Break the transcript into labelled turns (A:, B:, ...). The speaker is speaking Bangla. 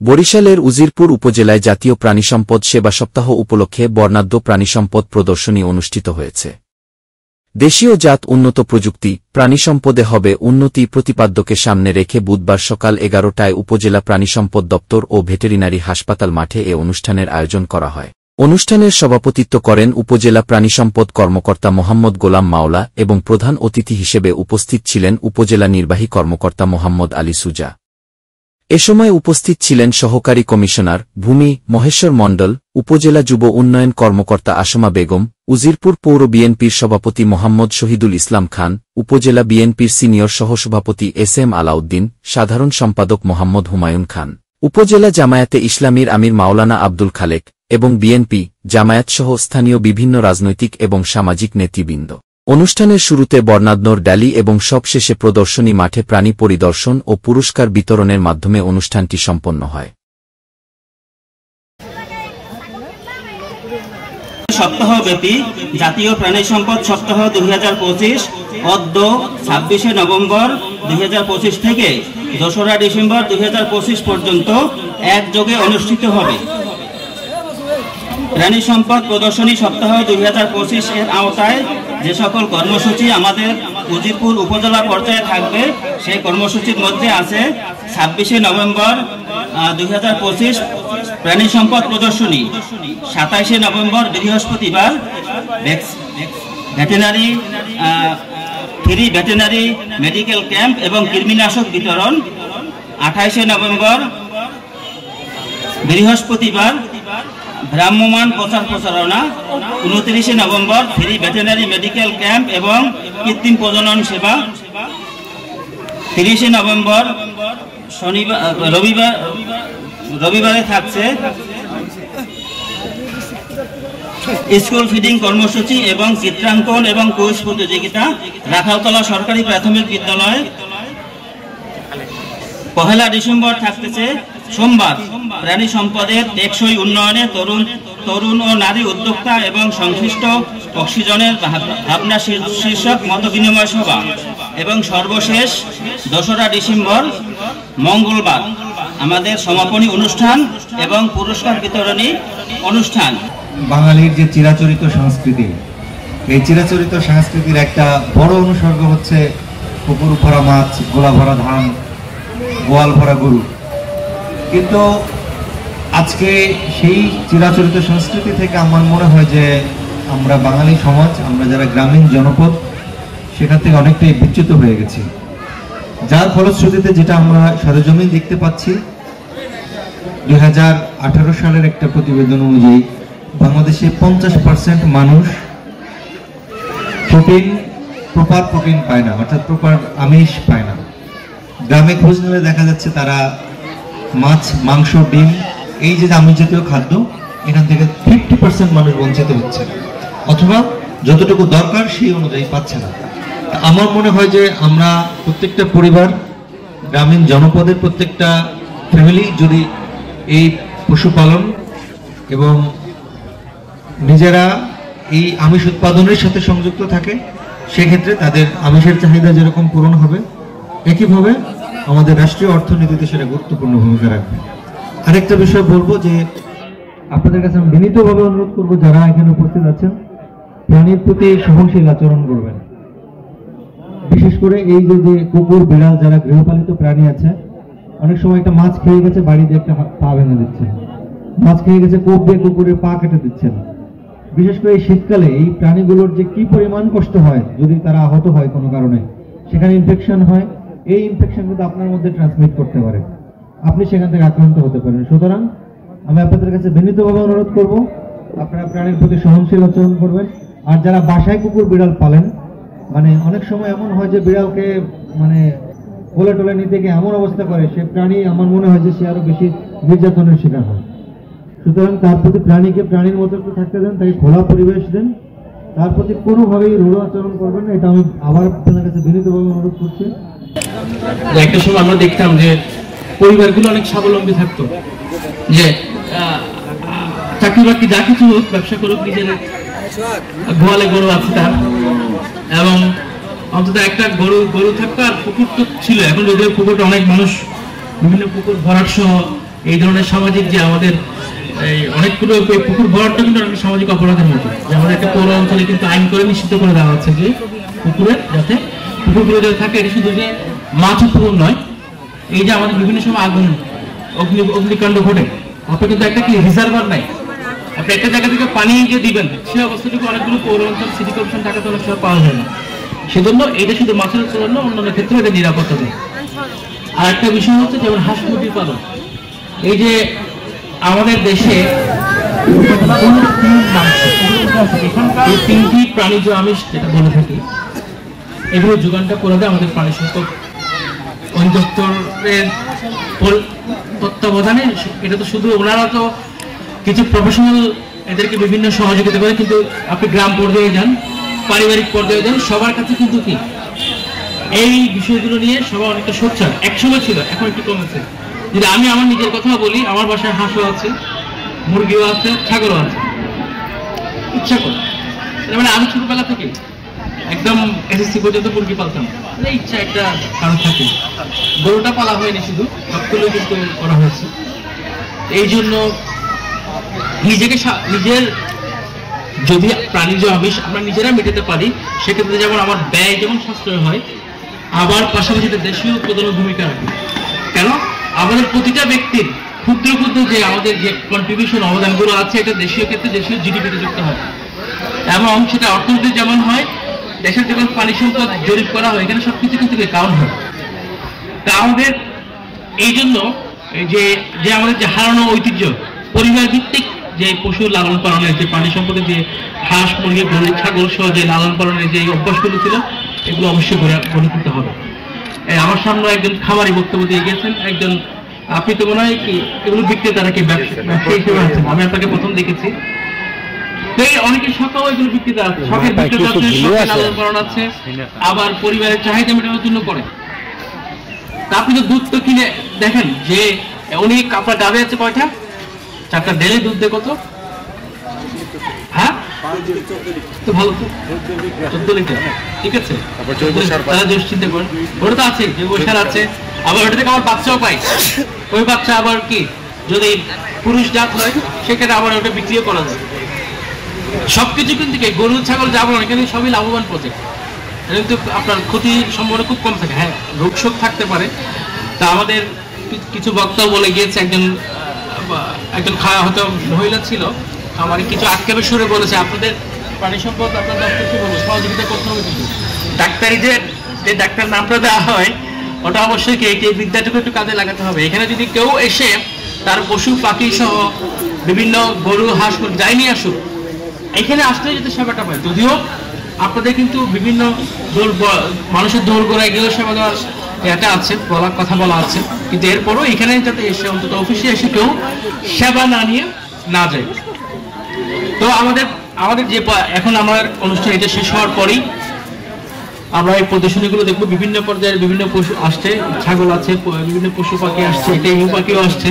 A: বরিশালের উজিরপুর উপজেলায় জাতীয় প্রাণিসম্পদ সেবা সপ্তাহ উপলক্ষে বর্ণাঢ্য প্রাণিসম্পদ প্রদর্শনী অনুষ্ঠিত হয়েছে। দেশীয় জাত উন্নত প্রযুক্তি প্রাণিসম্পদে হবে উন্নতি প্রতিপাদ্যকে সামনে রেখে বুধবার সকাল 11টায় উপজেলা প্রাণিসম্পদ দপ্তর ও ভেটেরিনারি হাসপাতাল মাঠে এ অনুষ্ঠানের আয়োজন করা হয়। অনুষ্ঠানের সভাপতিত্ব করেন উপজেলা প্রাণিসম্পদ কর্মকর্তা মোহাম্মদ গোলাম মাওলা এবং প্রধান অতিথি হিসেবে উপস্থিত ছিলেন উপজেলা নির্বাহী কর্মকর্তা মোহাম্মদ আলী সুজা। এ সময় উপস্থিত ছিলেন সহকারী কমিশনার ভূমি মহেশ্বর মণ্ডল, উপজেলা যুব উন্নয়ন কর্মকর্তা আসমা বেগম, উজিরপুর পৌর বিএনপির সভাপতি মোহাম্মদ শহীদুল ইসলাম খান, উপজেলা বিএনপির সিনিয়র সহসভাপতি এস.এম. আলাউদ্দিন, সাধারণ সম্পাদক মোহাম্মদ হুমায়ুন খান, উপজেলা জামায়াতে ইসলামীর আমির মাওলানা আব্দুল খালেক এবং বিএনপি জামায়াতসহ স্থানীয় বিভিন্ন রাজনৈতিক এবং সামাজিক নেতৃবৃন্দ। অনুষ্ঠানের শুরুতে বর্ণাঢ্য র্যালি এবং সবশেষে প্রদর্শনী মাঠে প্রাণী পরিদর্শন ও পুরস্কার বিতরণের মাধ্যমে অনুষ্ঠানটি সম্পন্ন হয়।
B: সপ্তাহব্যাপী জাতীয় প্রাণিসম্পদ সপ্তাহ 2025 অদ্য 26শে নভেম্বর 2025 থেকে 2রা ডিসেম্বর 2025 পর্যন্ত একযোগে অনুষ্ঠিত হবে। প্রাণী সম্পদ প্রদর্শনী সপ্তাহ 2025 এর আওতায় যে সকল কর্মসূচি আমাদের উজিরপুর উপজেলা পর্যায়ে থাকবে সেই কর্মসূচির মধ্যে আছে 26শে নভেম্বর 2025 প্রাণী সম্পদ প্রদর্শনী, 27শে নভেম্বর বৃহস্পতিবার ফ্রি ভেটেরিনারি মেডিকেল ক্যাম্প এবং কৃমিনাশক বিতরণ, 28শে নভেম্বর বৃহস্পতিবার ভ্রাম্যমাণ প্রচার প্রচারণা, 29শে নভেম্বর ফ্রি ভেটেরিনারি মেডিকেল ক্যাম্প এবং কৃত্রিম প্রজনন সেবা, 30শে নভেম্বর রবিবারে থাকছে স্কুল ফিডিং কর্মসূচি এবং চিত্রাঙ্কন এবং কুইজ প্রতিযোগিতা। রাখালতলা সরকারি প্রাথমিক বিদ্যালয় 1 ডিসেম্বর থাকতেছে সোমবার প্রাণী সম্পদের টেকসই উন্নয়নে তরুণ ও নারী উদ্যোক্তা এবং সংশ্লিষ্ট অক্সিজেনের ভাবনা শীর্ষক মতবিনিময় সভা এবং সর্বশেষ 2রা ডিসেম্বর মঙ্গলবার আমাদের সমাপনী অনুষ্ঠান এবং পুরস্কার বিতরণী অনুষ্ঠান।
C: বাঙালির যে চিরাচরিত সংস্কৃতি, এই চিরাচরিত সংস্কৃতির একটা বড় অনুসর্গ হচ্ছে পুকুর ভরা মাছ, গোলা ভরা ধান, গোয়াল ভরা গরু। কিন্তু আজকে সেই চিরাচরিত সংস্কৃতি থেকে আমার মনে হয় যে আমরা বাঙালি সমাজ, আমরা যারা গ্রামীণ জনপদ, সেখান থেকে অনেকটাই বিচ্যুত হয়ে গেছি। যার ফলশ্রুতিতে যেটা আমরা সরেজমিন দেখতে পাচ্ছি, 2018 সালের একটা প্রতিবেদন অনুযায়ী বাংলাদেশে 50% মানুষ প্রপার প্রোটিন পায় না, অর্থাৎ প্রপার আমিষ পায় না। গ্রামে খোঁজ নিলে দেখা যাচ্ছে তারা মাছ, মাংস, ডিম, এই যে আমিষ জাতীয় খাদ্য, এখান থেকে 50% মানুষ বঞ্চিত হচ্ছে, অথবা যতটুকু দরকার সেই অনুযায়ী পাচ্ছে না। আমার মনে হয় যে আমরা প্রত্যেকটা পরিবার, গ্রামীণ জনপদের প্রত্যেকটা ফ্যামিলি যদি এই পশুপালন এবং নিজেরা এই আমিষ উৎপাদনের সাথে সংযুক্ত থাকে, সেক্ষেত্রে তাদের আমিষের চাহিদা যেরকম পূরণ হবে, একইভাবে আমাদের রাষ্ট্রীয় অর্থনীতিতে সেটা গুরুত্বপূর্ণ ভূমিকা রাখবে। আরেকটা বিষয় বলবো যে আপনাদের কাছে আমি বিনীতভাবে অনুরোধ করবো, যারা এখানে উপস্থিত আছেন, প্রাণীর প্রতি সহনশীল আচরণ করবেন। বিশেষ করে এই যে কুকুর, বিড়াল, যারা গৃহপালিত প্রাণী আছে, অনেক সময় একটা মাছ খেয়ে গেছে, বাড়িতে একটা পা ভেঙে দিচ্ছেন, মাছ খেয়ে গেছে, কোপ দিয়ে কুকুরের পা কেটে দিচ্ছেন। বিশেষ করে এই শীতকালে এই প্রাণীগুলোর যে কি পরিমাণ কষ্ট হয় যদি তারা আহত হয় কোনো কারণে, সেখানে ইনফেকশন হয়, এই ইনফেকশন কিন্তু আপনার মধ্যে ট্রান্সমিট করতে পারে, আপনি সেখান থেকে আক্রান্ত হতে পারেন। সুতরাং আমি আপনাদের কাছে বিনীতভাবে অনুরোধ করব, আপনারা প্রাণীর প্রতি সহনশীল আচরণ করবেন। আর যারা বাসায় কুকুর বিড়াল পালেন, মানে অনেক সময় এমন হয় যে বিড়ালকে মানে কোলে টোলে নিতে গিয়ে এমন অবস্থা করে, সে প্রাণী আমার মনে হয় যে সে আরো বেশি নির্যাতনের শিকার হয়। সুতরাং তার প্রতি প্রাণীকে প্রাণীর মতো একটু থাকতে দেন, তাকে খোলা পরিবেশ দেন, তার প্রতি কোনোভাবেই রূঢ় আচরণ করবেন না। এটা আমি আবার আপনাদের কাছে বিনীতভাবে অনুরোধ করছি।
D: একটা সময় আমরা দেখতাম যে পরিবারগুলো অনেক স্বাবলম্বী থাকতো, যে চাকরি বাকরি যা কিছু হোক, ব্যবসা করুক, নিজের গোয়ালে গরু আছে তার, এবং অন্তত একটা গরু থাকতো, আর পুকুর তো ছিল। এখন যদিও পুকুরটা অনেক মানুষ বিভিন্ন পুকুর ভরাট সহ এই ধরনের সামাজিক যে আমাদের অনেকগুলো পুকুর ভরাটটা কিন্তু অনেক সামাজিক অপরাধের মতো, যে আমাদের একটা পৌর অঞ্চলে কিন্তু আইন করে নিশ্চিত করে দেওয়া হচ্ছে যে পুকুরে যাতে পুকুরগুলো যাতে থাকে, এটা শুধু যে মাছ উৎপাদন নয়, এই যে আমাদের বিভিন্ন সময় আগুন অগ্নিকাণ্ড ঘটে, আপনার কিন্তু একটা কি রিজার্ভার নাই, আপনি একটা জায়গা থেকে পানি যে দিবেন সেই অবস্থাটুকু অনেকগুলো পৌর অঞ্চল সিটি কর্পোরেশন টাকাতে অনেক সময় পাওয়া যায় না। সেজন্য এটা শুধু মাছের জন্য, অন্যান্য ক্ষেত্রে এটা নিরাপত্তা দেয়। আর একটা বিষয় হচ্ছে যেমন হাঁস মুরগি পালন, এই যে আমাদের দেশে এই 3টি প্রাণীজ আমিষ যেটা বলে থাকি, এগুলো যোগানটা করে দেয় আমাদের প্রাণী সম্পদ অধিদপ্তরের তত্ত্বাবধানে। এটা তো শুধু ওনারা তো কিছু প্রফেশনাল এদেরকে বিভিন্ন সহযোগিতা করে, কিন্তু আপনি গ্রাম পর্যায়ে যান, পারিবারিক পর্যায়ে যান, সবার কাছে কিন্তু কি এই বিষয়গুলো নিয়ে সবাই অনেকটা সোচ্চার। একসময় ছিল, এখন একটু কমেছে। যদি আমি আমার নিজের কথা বলি, আমার বাসায় হাঁসও আছে, মুরগিও আছে, ছাগলও আছে। ইচ্ছা করে, মানে আমি ছোটবেলা থেকে একদম এসএসসি পর্যন্ত মুরগি পালতাম, ইচ্ছা একটা কারণ থাকে। গরুটা পালা হয়নি, শুধু সবগুলো কিন্তু করা হয়েছে। এই জন্য নিজের যদি প্রাণীজ আমিষ আমরা নিজেরা মেটাতে পারি, সেক্ষেত্রে যেমন আমার ব্যয় যেমন সাশ্রয় হয়, আবার পাশাপাশি দেশীয় উৎপাদনের ভূমিকা রাখে। কেন? আমাদের প্রতিটা ব্যক্তির ক্ষুদ্র ক্ষুদ্র যে আমাদের যে কন্ট্রিবিউশন অবদানগুলো আছে, এটা দেশীয় ক্ষেত্রে দেশীয় জিডিপিতে যুক্ত হয়, এবং সেটা অর্থনীতি যেমন হয়, দেশের যখন পানি সম্পদ জরিপ করা হয়, এখানে সবকিছু কিন্তু কাউন্ট হয়। তা আমাদের এই জন্য যে আমাদের যে হারানো ঐতিহ্য, পরিবার ভিত্তিক যে পশু লালন পালনের যে পানি সম্পদের যে হাঁস মুরগি গরু ছাগল সহ যে লালন পালনের যে অভ্যাসগুলো ছিল, এগুলো অবশ্যই গড়ে তুলতে হবে। আমার সামনে একজন খামারি বক্তব্য দিয়ে গেছেন, একজন আপনি তো মনে হয় কি এগুলো বিক্রেতারা কি ব্যবসায়ী হিসেবে আছেন, আমি আপনাকে প্রথম দেখেছি। অনেকের শখও এগুলো বিক্রেতা আছে, শখের বিক্রেতা আছে, শখের লালন পালন আছে, আবার পরিবারের চাহিদা মেটানোর জন্য করে। তা আপনি তো দুধ তো কিনে দেখেন যে উনি আপনার গাবে আছে কয়টা, 4টা, ডেলি দুধ দেয় কত? হ্যাঁ, তো ভালো তো 14 লিটার, ঠিক আছে। তারা দোষ চিন্তা করেন, ওটা তো আছে, জৈব সার আছে, আবার ওটা থেকে আমার বাচ্চাও পাই। ওই বাচ্চা আবার কি যদি পুরুষ জাত হয়, সেক্ষেত্রে আবার ওটা বিক্রিও করা যায়। সবকিছু কিন্তু গরু ছাগল যা বলেন, এখানে সবই লাভবান প্রজেক্ট, কিন্তু আপনার ক্ষতির সম্ভাবনা খুব কম থাকে। হ্যাঁ, রোগ শোক থাকতে পারে। তা আমাদের কিছু বক্তাও বলে গিয়েছে, একজন খাওয়া হয়তো মহিলা ছিল, আমার কিছু আক্ষেপের সুরে বলেছে, আপনাদের প্রাণী সম্পদ আপনার দপ্তরকে বলবো সহযোগিতা করতে হবে, কিন্তু ডাক্তারি যে ডাক্তার নামটা দেওয়া হয়, ওটা অবশ্যই এই বিদ্যাটুকু একটু কাজে লাগাতে হবে। এখানে যদি কেউ এসে তার পশু পাখি সহ বিভিন্ন গরু হাঁস যাই নিয়ে আসুক, এখানে আসলে যাতে সেবাটা পায়। যদিও আপনাদের কিন্তু বিভিন্ন মানুষের দৌড় গোড়ায় গেলেও সেবা দেওয়ার এটা আছে, কথা বলা আছে, কিন্তু এরপরও এখানে যাতে এসে অন্তত অফিসে এসে কেউ সেবা না নিয়ে না যায়। তো আমাদের যে এখন আমার অনুষ্ঠান এটা শেষ হওয়ার পরেই আমরা এই প্রদর্শনীগুলো দেখবো। বিভিন্ন পর্যায়ের বিভিন্ন পশু আসছে, ছাগল আছে, বিভিন্ন পশু পাখি আসছে, এটা ইউ পাখিও আসছে।